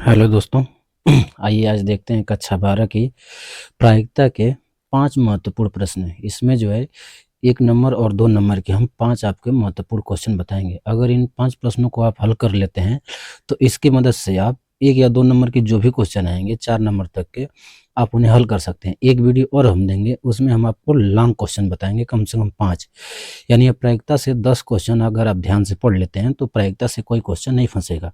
Hello दोस्तों। आइए आज देखते हैं कक्षा 12 की प्रायिकता के 5 महत्वपूर्ण प्रश्न। इसमें जो है 1 नंबर और 2 नंबर के हम 5 आपके महत्वपूर्ण क्वेश्चन बताएंगे। अगर इन 5 प्रश्नों को आप हल कर लेते हैं तो इसकी मदद से आप 1 या 2 नंबर के जो भी क्वेश्चन आएंगे 4 नंबर तक के आप उन्हें हल कर सकते हैं। एक वीडियो और हम देंगे, उसमें हम आपको लॉन्ग क्वेश्चन बताएंगे, कम से कम 5। यानी प्रायिकता से 10 क्वेश्चन अगर आप ध्यान से पढ़ लेते हैं तो प्रायिकता से कोई क्वेश्चन नहीं फंसेगा।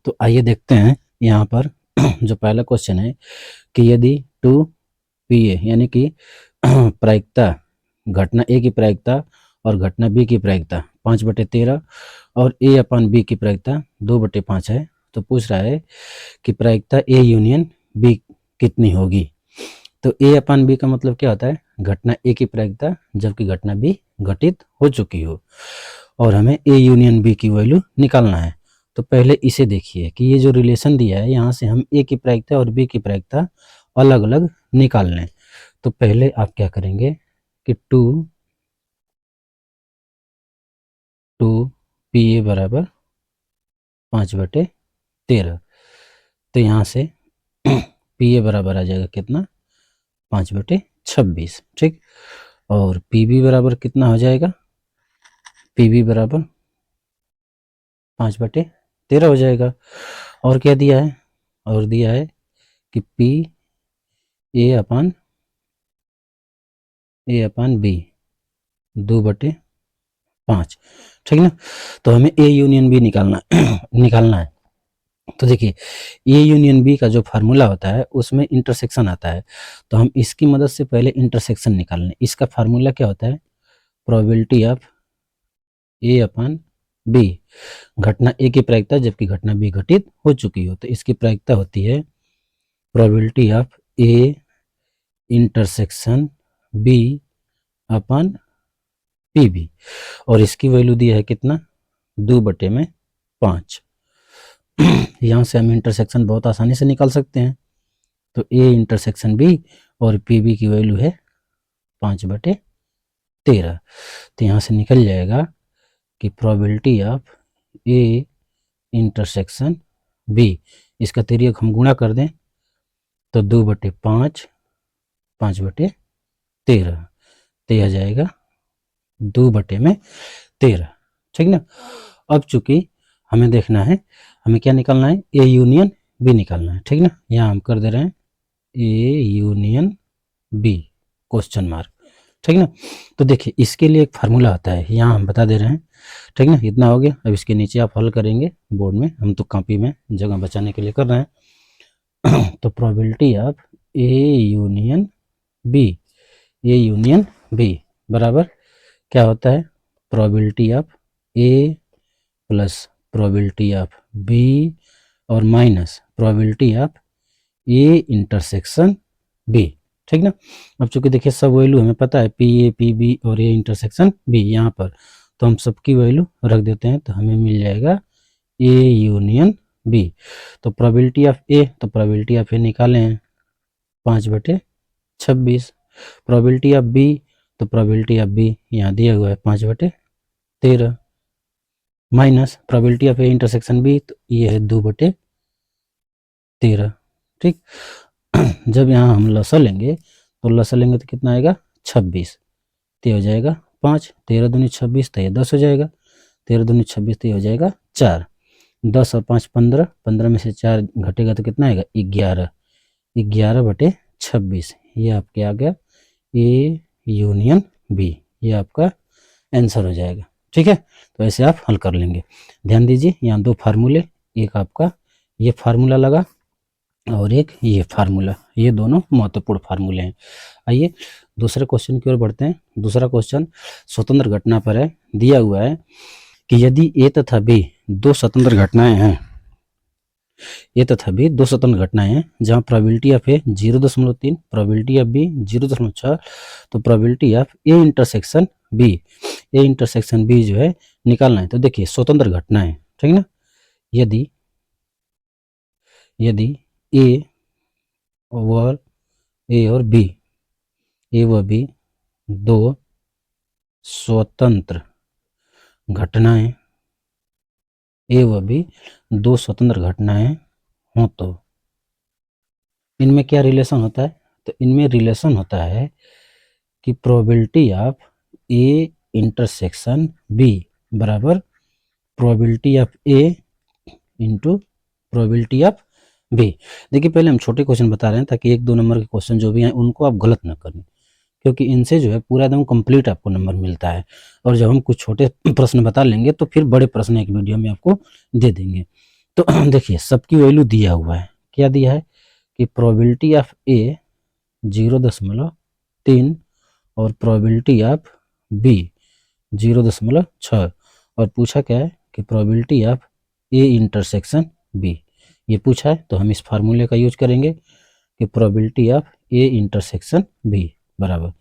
तो आइए देखते हैं यहाँ पर जो पहला क्वेश्चन है कि यदि 2 PA यानी कि प्रायिकता घटना ए की प्रायिकता और घटना बी की प्रायिकता 5/13 और A/B की प्रायिकता 2/5 है, तो पूछ रहा है कि प्रायिकता ए यूनियन बी कितनी होगी। तो A/B का मतलब क्या होता है? घटना ए की प्रायिकता जबकि घटना बी घटित हो चुकी हो, और हमें ए यूनियन बी की वैल्यू निकालना है। तो पहले इसे देखिए कि ये जो रिलेशन दिया है यहाँ से हम ए की प्रायिकता और बी की प्रायिकता अलग अलग निकाल लें। तो पहले आप क्या करेंगे कि 2PA बराबर 5/13। तो यहाँ से PA बराबर आ जाएगा कितना? 5/26। ठीक। और PB बराबर कितना हो जाएगा? PB बराबर 5/13 हो जाएगा। और क्या दिया है? और दिया है कि A/B 2/5। ठीक ना। तो हमें A यूनियन B निकालना निकालना है। तो देखिए ए यूनियन बी का जो फार्मूला होता है उसमें इंटरसेक्शन आता है, तो हम इसकी मदद से पहले इंटरसेक्शन निकाल लें। इसका फार्मूला क्या होता है? प्रोबेबिलिटी ऑफ A/B, घटना ए की प्रायिकता जबकि घटना बी घटित हो चुकी हो, तो इसकी प्रायिकता होती है probability of A intersection B/PB, और इसकी वैल्यू दिया है कितना? 2/5। यहाँ से हम इंटरसेक्शन बहुत आसानी से निकाल सकते हैं। तो A इंटरसेक्शन B और PB की वैल्यू है 5/13। तो यहाँ से निकल जाएगा कि probability of A intersection B, इसका तिर्यक हम गुणा कर दें तो 2/5 5/13, तो यह जाएगा 2/13। ठीक ना। अब चूंकि हमें देखना है, हमें क्या निकालना है? A यूनियन B निकालना है। ठीक ना। यहाँ हम कर दे रहे हैं A union B question mark. ठीक ना। तो देखिए इसके लिए एक फार्मूला आता है, यहाँ हम बता दे रहे हैं। ठीक ना। इतना हो गया। अब इसके नीचे आप हल करेंगे बोर्ड में, हम तो कॉपी में जगह बचाने के लिए कर रहे हैं। तो probability of A union B बराबर क्या होता है? Probability of A plus probability of B और minus probability of A intersection B। ठीक ना। अब चूंकि देखिए सब वैल्यू हमें पता है, PA PB और A इंटरसेक्शन B यहाँ पर, तो हम सबकी वैल्यू रख देते हैं, तो हमें मिल जाएगा A यूनियन B। तो प्रोबेबिलिटी ऑफ A, तो प्रोबेबिलिटी ऑफ A निकाले हैं 5/26। प्रोबेबिलिटी ऑफ B, तो प्रोबेबिलिटी ऑफ B यहाँ दिया हुआ है 5/13, minus probability of A intersection B, तो ये है 2/13। ठीक। जब यहाँ हम लसा लेंगे तो लसा लेंगे तो कितना आएगा? 26। तो हो जाएगा 5, 13 दूनी 26, तो ये 10 हो जाएगा। 13 दूनी 26, तो ये हो जाएगा 4। 10 और 5 15, 15 में से 4 घटेगा तो कितना आएगा? 11। 11/26, ये आपके आ गया A यूनियन B, ये आपका आंसर हो जाएगा। ठीक है। तो ऐसे आप हल कर लेंगे। ध्यान दीजिए यहाँ 2 फार्मूले, एक आपका ये फार्मूला लगा और एक ये फार्मूला, ये दोनों महत्वपूर्ण फार्मूले हैं। आइए दूसरे क्वेश्चन की ओर बढ़ते हैं। दूसरा क्वेश्चन स्वतंत्र घटना पर है। दिया हुआ है कि यदि A तथा B दो स्वतंत्र घटनाएं हैं, A तथा B दो स्वतंत्र घटनाएं हैं जहां probability of A 0.3, probability of B 0.6, तो probability of A intersection B जो है निकालना है। तो देखिए स्वतंत्र घटनाएं, ठीक ना। यदि A और B दो स्वतंत्र घटनाएं, A व B दो स्वतंत्र घटनाएं हो तो इनमें क्या रिलेशन होता है? तो इनमें रिलेशन होता है कि probability of A intersection B बराबर probability of A into probability of B. देखिए पहले हम छोटे क्वेश्चन बता रहे हैं ताकि 1-2 नंबर के क्वेश्चन जो भी हैं उनको आप गलत ना करें, क्योंकि इनसे जो है पूरा एकदम कंप्लीट आपको नंबर मिलता है। और जब हम कुछ छोटे प्रश्न बता लेंगे तो फिर बड़े प्रश्न एक वीडियो में आपको दे देंगे। तो देखिए सबकी वैल्यू दिया हुआ है, क्या दिया है कि प्रोबेबिलिटी ऑफ ए 0.3 और प्रोबेबिलिटी ऑफ बी 0.6 और पूछा क्या है कि probability of A intersection B, ये पूछा है। तो हम इस फार्मूले का यूज करेंगे कि probability of A intersection B बराबर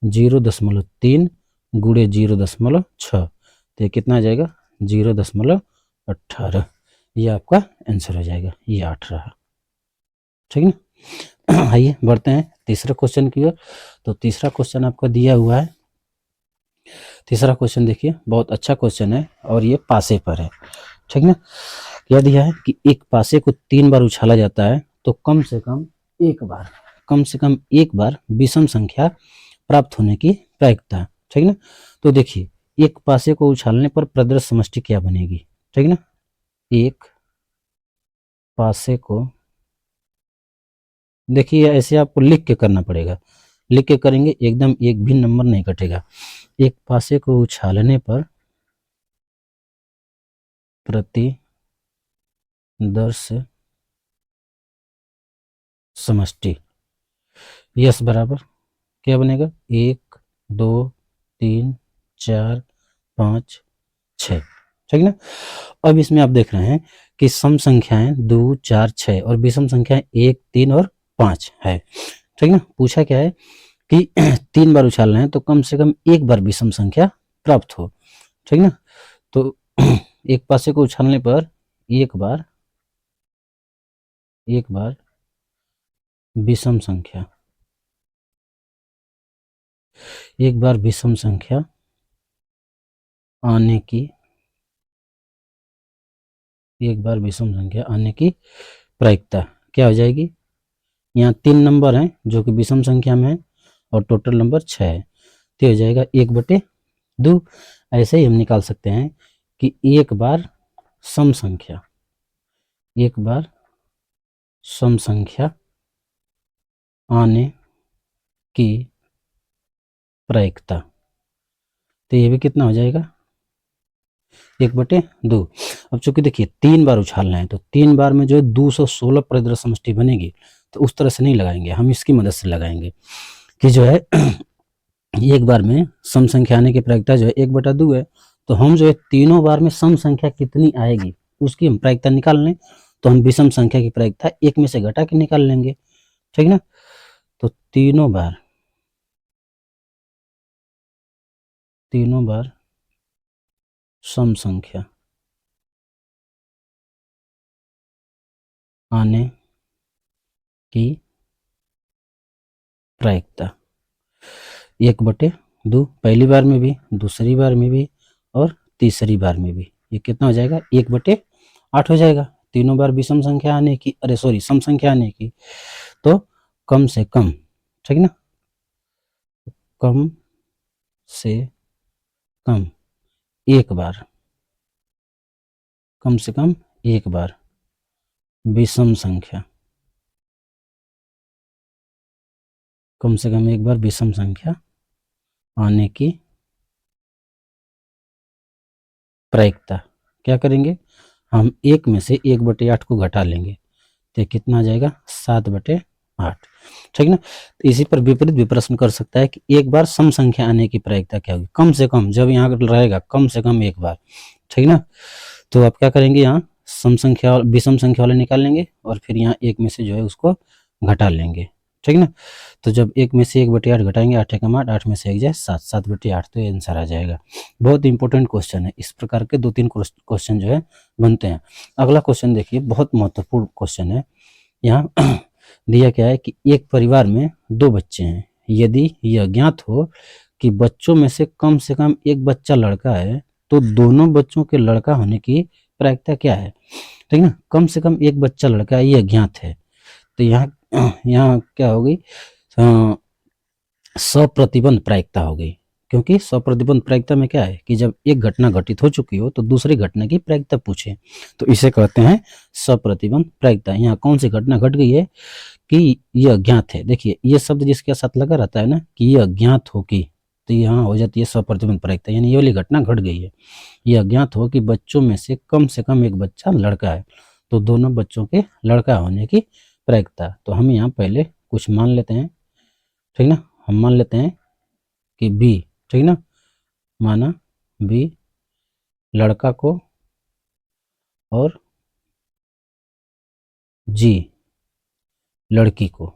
0.3 गुणे 0.6, तो ये कितना आ जाएगा 0.18। ये आपका आंसर हो जाएगा, ये 8 रहा। ठीक ना। आइए बढ़ते हैं तीसरे क्वेश्चन की ओर। तो तीसरा क्वेश्चन आपका दिया हुआ है। तीसरा क्वेश्चन देखिए बहुत अच्छा क्वेश्चन है और ये पासे पर है। ठीक ना। क्या दिया है कि एक पासे को 3 बार उछाला जाता है तो कम से कम एक बार विषम संख्या प्राप्त होने की प्रायिकता। ठीक ना। तो देखिए एक पासे को उछालने पर प्रदर्श समष्टि क्या बनेगी? ठीक ना। एक पासे को देखिए ऐसे आपको लिख के करना पड़ेगा, लिख के करेंगे एकदम एक भी नंबर नहीं कटेगा। एक पासे को उछालने पर प्रतिदर्श समष्टि यस बराबर क्या बनेगा 1 2 3 4 5 6। ठीक ना। अब इसमें आप देख रहे हैं कि सम संख्याएं 2 4 6 और विषम संख्याएं 1 3 और 5 है। ठीक ना। पूछा क्या है कि 3 बार उछालना है तो कम से कम एक बार विषम संख्या प्राप्त हो। ठीक ना। तो एक पासे को उछालने पर एक बार विषम संख्या आने की प्रायिकता क्या हो जाएगी? यहाँ 3 नंबर हैं जो कि विषम संख्या में है और टोटल नंबर 6 है, तो हो जाएगा 1/2। ऐसे ही हम निकाल सकते हैं कि एक बार सम संख्या आने की प्रायिकता, तो ये भी कितना हो जाएगा 1/2। अब चूंकि देखिए 3 बार उछालना है तो 3 बार में जो है 216 प्रदर्श समष्टि बनेगी, तो उस तरह से नहीं लगाएंगे, हम इसकी मदद से लगाएंगे कि जो है एक बार में सम संख्या आने की प्रायिकता जो है 1/2 है। तो हम जो है तीनों बार में सम संख्या कितनी आएगी उसकी हम प्रायिकता निकाल लें, तो हम विषम संख्या की प्रायिकता एक में से घटा के निकाल लेंगे। ठीक ना। तो तीनों बार सम संख्या आने की प्रायिकता 1/2 पहली बार में भी, दूसरी बार में भी और तीसरी बार में भी, ये कितना हो जाएगा 1/8 हो जाएगा। तीनों बार विषम संख्या आने की सम संख्या आने की, तो कम से कम, ठीक ना, कम से कम एक बार विषम संख्या आने की प्रायिकता क्या करेंगे, हम एक में से 1/8 को घटा लेंगे, तो कितना आ जाएगा 7/8। ठीक ना। तो इसी पर विपरीत भी प्रश्न कर सकता है कि एक बार सम संख्या आने की प्रायिकता क्या होगी, कम से कम, जब यहाँ रहेगा कम से कम एक बार। ठीक ना। तो आप क्या करेंगे, यहाँ सम संख्या विषम संख्या वाले निकाल लेंगे और फिर यहाँ एक में से जो है उसको घटा लेंगे। ठीक ना। तो जब एक में से 1/8 घटाएंगे 8 एकम 8, 8 में से 1 जाए 7, 7/8, तो ये आंसर आ जाएगा। बहुत इंपॉर्टेंट क्वेश्चन है, इस प्रकार के 2-3 क्वेश्चन जो है बनते हैं। अगला क्वेश्चन देखिए बहुत महत्वपूर्ण क्वेश्चन है। यहाँ दिया क्या है कि एक परिवार में 2 बच्चे हैं, यदि यह ज्ञात हो कि बच्चों में से कम एक बच्चा लड़का है तो दोनों बच्चों के लड़का होने की प्रायिकता क्या है? ठीक ना। कम से कम एक बच्चा लड़का है, ये अज्ञात है। तो यहाँ क्या हो गई, सप्रतिबंध प्रायिकता हो गई। क्योंकि सप्रतिबंध प्रायिकता में क्या है कि जब एक घटना घटित हो चुकी हो तो दूसरी घटना की प्रायिकता पूछे, तो इसे कहते हैं सप्रतिबंध प्रायिकता। यहाँ कौन सी घटना घट गई है कि ये अज्ञात है। देखिए ये शब्द जिसके साथ लगा रहता है ना कि ये अज्ञात हो कि, तो यहाँ हो जाती है सप्रतिबंध प्रायिकता, यानी ये वाली घटना घट गई है। ये अज्ञात हो कि बच्चों में से कम एक बच्चा लड़का है, तो दोनों बच्चों के लड़का होने की प्रायिकता। तो हम यहाँ पहले कुछ मान लेते हैं, ठीक ना। हम मान लेते हैं कि बी, ठीक ना, माना बी लड़का को और जी लड़की को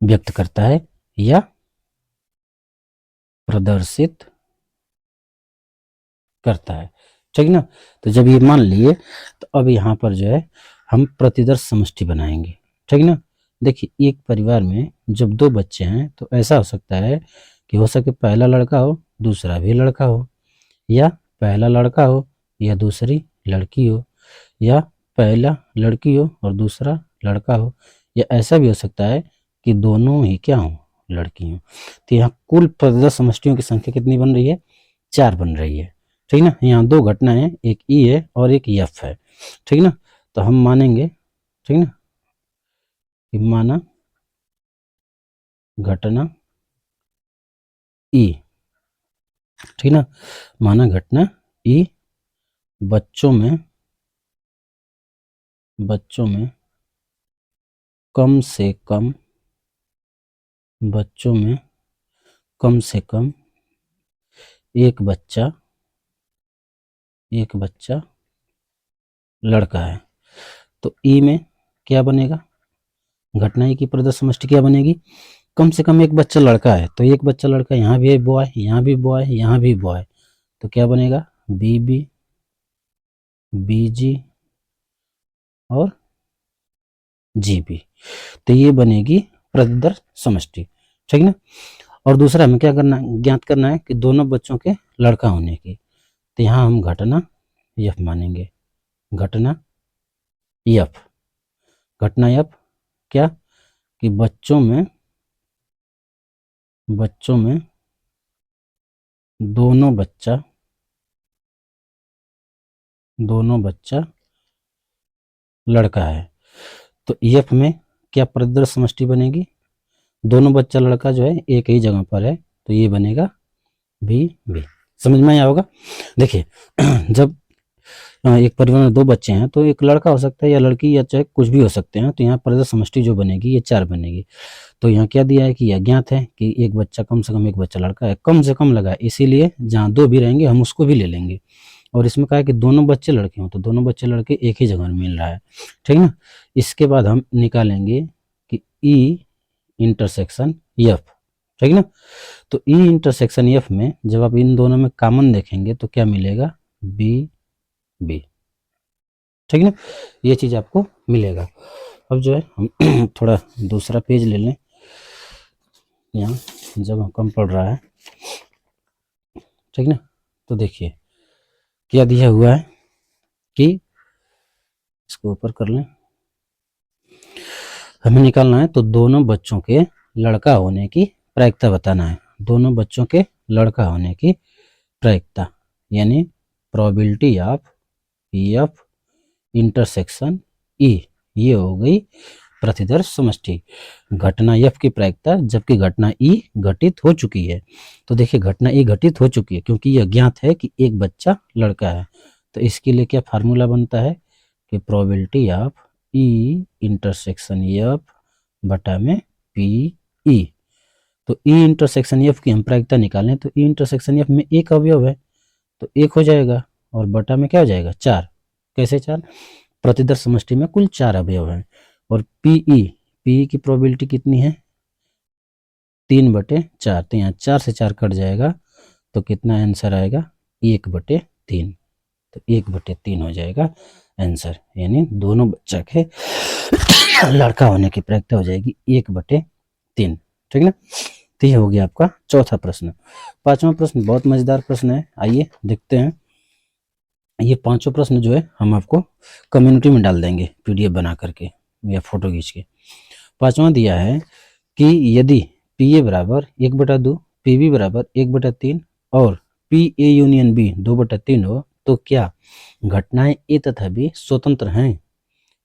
व्यक्त करता है या प्रदर्शित करता है, ठीक ना। तो जब ये मान लिए तो अब यहाँ पर जो है हम प्रतिदर्श समष्टि बनाएंगे, ठीक ना। देखिए एक परिवार में जब दो बच्चे हैं तो ऐसा हो सकता है कि हो सके पहला लड़का हो दूसरा भी लड़का हो, या पहला लड़का हो या दूसरी लड़की हो, या पहला लड़की हो और दूसरा लड़का हो, या ऐसा भी हो सकता है कि दोनों ही क्या हो, लड़की हो। तो यहाँ कुल प्रतिदर्श समष्टियों की संख्या कितनी बन रही है, 4 बन रही है, ठीक ना। यहाँ दो घटनाएं हैं, एक ई है और एक एफ है, ठीक ना। तो हम मानेंगे, ठीक ना, कि माना घटना ई, ठीक ना, माना घटना ई बच्चों में कम से कम बच्चों में कम से कम एक बच्चा लड़का है। तो ई में क्या बनेगा, घटना ई की प्रतिदर्श समष्टि क्या बनेगी, कम से कम एक बच्चा लड़का है, तो एक बच्चा लड़का यहाँ भी है बॉय, यहाँ भी बॉय, यहाँ भी बॉय, तो क्या बनेगा बी बी, बी जी और जी बी। तो ये बनेगी प्रतिदर्श समष्टि, ठीक ना। और दूसरा हमें क्या करना, ज्ञात करना है कि दोनों बच्चों के लड़का होने की। तो यहाँ हम घटना यफ मानेंगे, घटना यफ क्या कि बच्चों में दोनों बच्चा लड़का है। तो एफ में क्या प्रतिदर्श समष्टि बनेगी, दोनों बच्चा लड़का जो है एक ही जगह पर है, तो ये बनेगा बी बी। समझ में आया होगा। देखिए जब एक परिवार में दो बच्चे हैं तो एक लड़का हो सकता है या लड़की या चाहे कुछ भी हो सकते हैं, तो यहाँ प्रतिदर्श समष्टि जो बनेगी ये 4 बनेगी। तो यहाँ क्या दिया है कि अज्ञात है कि एक बच्चा कम से कम एक बच्चा लड़का है, कम से कम लगा है, इसीलिए जहाँ दो भी रहेंगे हम उसको भी ले लेंगे। और इसमें कहा है कि दोनों बच्चे लड़के हों, तो दोनों बच्चे लड़के एक ही जगह मिल रहा है, ठीक ना। इसके बाद हम निकालेंगे कि ई इंटरसेक्शन एफ, ठीक ना। तो ई इंटरसेक्शन एफ में जब आप इन दोनों में कॉमन देखेंगे तो क्या मिलेगा बी बी, ठीक ना। ये चीज आपको मिलेगा। अब जो है हम थोड़ा दूसरा पेज ले लें, यहाँ जब कम पड़ रहा है, ठीक ना। तो देखिए क्या दिया हुआ है कि इसको ऊपर कर लें, हमें निकालना है तो दोनों बच्चों के लड़का होने की प्रायिकता बताना है, दोनों बच्चों के लड़का होने की प्रायिकता, यानी probability of F intersection E, ये हो गई प्रतिदर्श समष्टि। घटना एफ की प्रायिकता जबकि घटना ई घटित हो चुकी है। तो देखिए घटना ई घटित हो चुकी है क्योंकि यह ज्ञात है कि एक बच्चा लड़का है, तो इसके लिए क्या फार्मूला बनता है कि probability of E intersection F बटा में पी ई। तो ई इंटरसेक्शन एफ की हम प्रायिकता निकालें तो ई इंटरसेक्शन एफ में एक अवयव है तो एक हो जाएगा और बटा में क्या हो जाएगा 4। कैसे 4, प्रतिदर्श समष्टि में कुल 4 अवयव हैं। और पीई की प्रोबेबिलिटी कितनी है 3/4, तो यहाँ 4 से 4 कट जाएगा तो कितना आंसर आएगा 1/3, तो 1/3 हो जाएगा आंसर, यानी दोनों बच्चा के लड़का होने की प्रायिकता हो जाएगी 1/3, ठीक ना। तो ये हो गया आपका चौथा प्रश्न। पांचवा प्रश्न बहुत मजेदार प्रश्न है, आइए देखते हैं। ये पांचों प्रश्न जो है हम आपको कम्युनिटी में डाल देंगे पीडीएफ बना करके या फोटो खींच के। पांचवा दिया है कि यदि पी ए बराबर 1/2, पी बी बराबर 1/3 और पी ए यूनियन बी 2/3 हो तो क्या घटनाएं ए तथा बी स्वतंत्र हैं।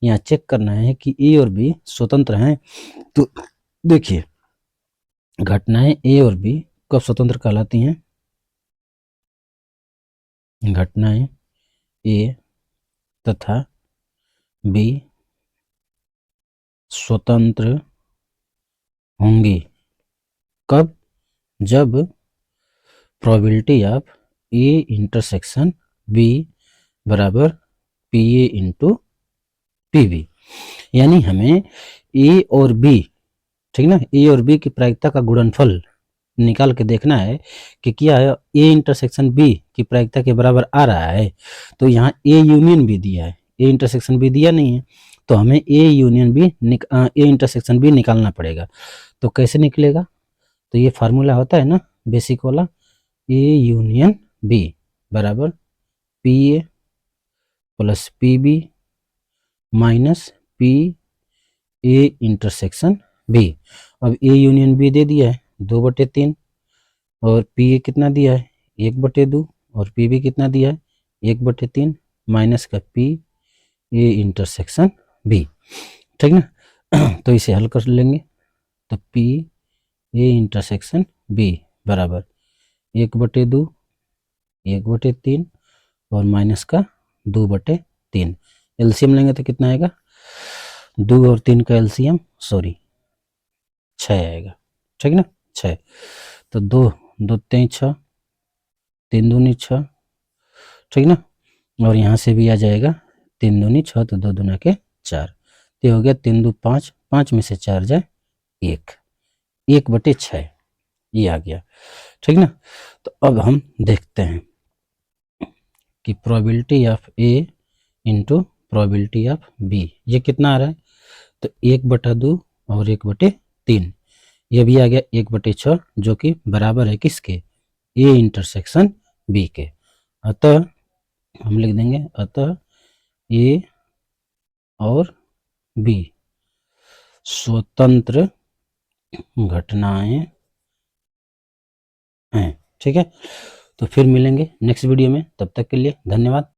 यहाँ चेक करना है कि ए और बी स्वतंत्र हैं। तो देखिए घटनाएं ए और बी कब स्वतंत्र कहलाती हैं। घटनाएं ए तथा बी स्वतंत्र होंगी कब, जब probability of A intersection B बराबर P A into P B. यानी हमें ए और बी, ठीक ना, ए और बी की प्रायिकता का गुणनफल निकाल के देखना है कि क्या ए इंटरसेक्शन बी की प्रायिकता के बराबर आ रहा है। तो यहाँ ए यूनियन बी दिया है, ए इंटरसेक्शन बी दिया नहीं है, तो हमें A union B A intersection B निकालना पड़ेगा। तो कैसे निकलेगा, तो ये फार्मूला होता है ना बेसिक वाला, ए यूनियन बी बराबर P A plus P B minus P A intersection B. अब ए यूनियन बी दे दिया है 2/3 और पी ए कितना दिया है 1/2 और पी बी कितना दिया है 1/3 माइनस का पी ए इंटरसेक्शन बी, ठीक ना। तो इसे हल कर लेंगे तो पी ए इंटरसेक्शन बी बराबर 1/2 1/3 और माइनस का 2/3। एलसीएम लेंगे तो कितना आएगा, 2 और 3 का एलसीएम 6 आएगा, ठीक ना 6। तो 2 2 3 6, 3 दूनी 6, ठीक ना। और यहाँ से भी आ जाएगा 3 दूनी 6 तो 2 दूना के 4। तो हो गया 3 2 5, 5 में से 4 जाए 1, 1/6 ये आ गया, ठीक ना। तो अब हम देखते हैं कि probability of A into probability of B ये कितना आ रहा है। तो 1/2 और 1/3 ये भी आ गया 1/6 जो कि बराबर है किसके, ए इंटरसेक्शन बी के। अतः हम लिख देंगे अतः ए और बी स्वतंत्र घटनाएं हैं, ठीक है। तो फिर मिलेंगे नेक्स्ट वीडियो में, तब तक के लिए धन्यवाद।